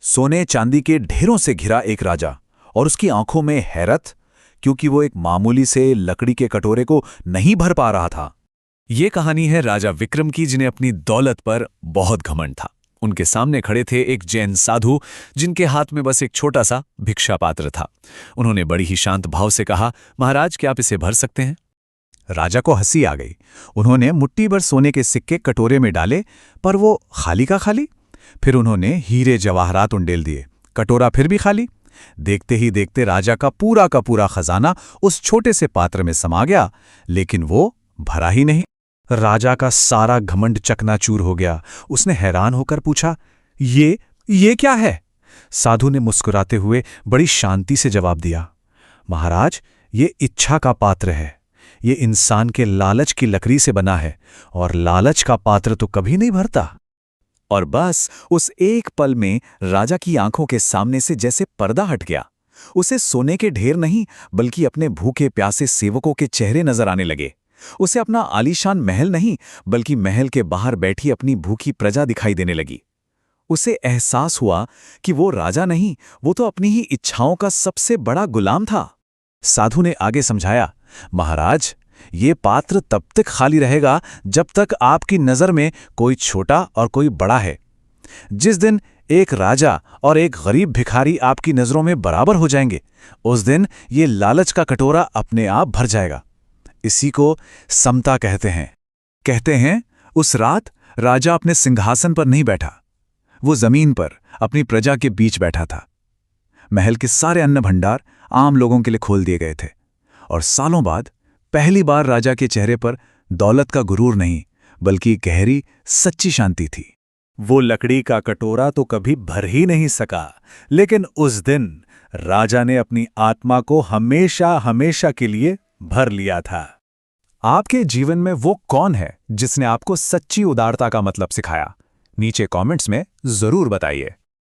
सोने चांदी के ढेरों से घिरा एक राजा और उसकी आंखों में हैरत, क्योंकि वो एक मामूली से लकड़ी के कटोरे को नहीं भर पा रहा था। ये कहानी है राजा विक्रम की, जिन्हें अपनी दौलत पर बहुत घमंड था। उनके सामने खड़े थे एक जैन साधु, जिनके हाथ में बस एक छोटा सा भिक्षा पात्र था। उन्होंने बड़ी ही शांत भाव से कहा, महाराज, क्या आप इसे भर सकते हैं? राजा को हंसी आ गई। उन्होंने मुट्ठी भर सोने के सिक्के कटोरे में डाले, पर वो खाली का खाली। फिर उन्होंने हीरे जवाहरात उंडेल दिए, कटोरा फिर भी खाली। देखते ही देखते राजा का पूरा खजाना उस छोटे से पात्र में समा गया, लेकिन वो भरा ही नहीं। राजा का सारा घमंड चकनाचूर हो गया। उसने हैरान होकर पूछा, ये क्या है? साधु ने मुस्कुराते हुए बड़ी शांति से जवाब दिया, महाराज, ये इच्छा का पात्र है। ये इंसान के लालच की लकड़ी से बना है, और लालच का पात्र तो कभी नहीं भरता। और बस उस एक पल में राजा की आंखों के सामने से जैसे पर्दा हट गया। उसे सोने के ढेर नहीं, बल्कि अपने भूखे प्यासे सेवकों के चेहरे नजर आने लगे। उसे अपना आलीशान महल नहीं, बल्कि महल के बाहर बैठी अपनी भूखी प्रजा दिखाई देने लगी। उसे एहसास हुआ कि वो राजा नहीं, वो तो अपनी ही इच्छाओं का सबसे बड़ा गुलाम था। साधु ने आगे समझाया, महाराज, ये पात्र तब तक खाली रहेगा जब तक आपकी नज़र में कोई छोटा और कोई बड़ा है। जिस दिन एक राजा और एक गरीब भिखारी आपकी नज़रों में बराबर हो जाएंगे, उस दिन ये लालच का कटोरा अपने आप भर जाएगा। इसी को समता कहते हैं। उस रात राजा अपने सिंहासन पर नहीं बैठा, वो जमीन पर अपनी प्रजा के बीच बैठा था। महल के सारे अन्न भंडार आम लोगों के लिए खोल दिए गए थे, और सालों बाद पहली बार राजा के चेहरे पर दौलत का गुरूर नहीं, बल्कि गहरी सच्ची शांति थी। वो लकड़ी का कटोरा तो कभी भर ही नहीं सका, लेकिन उस दिन राजा ने अपनी आत्मा को हमेशा के लिए भर लिया था। आपके जीवन में वो कौन है जिसने आपको सच्ची उदारता का मतलब सिखाया? नीचे कमेंट्स में जरूर बताइए।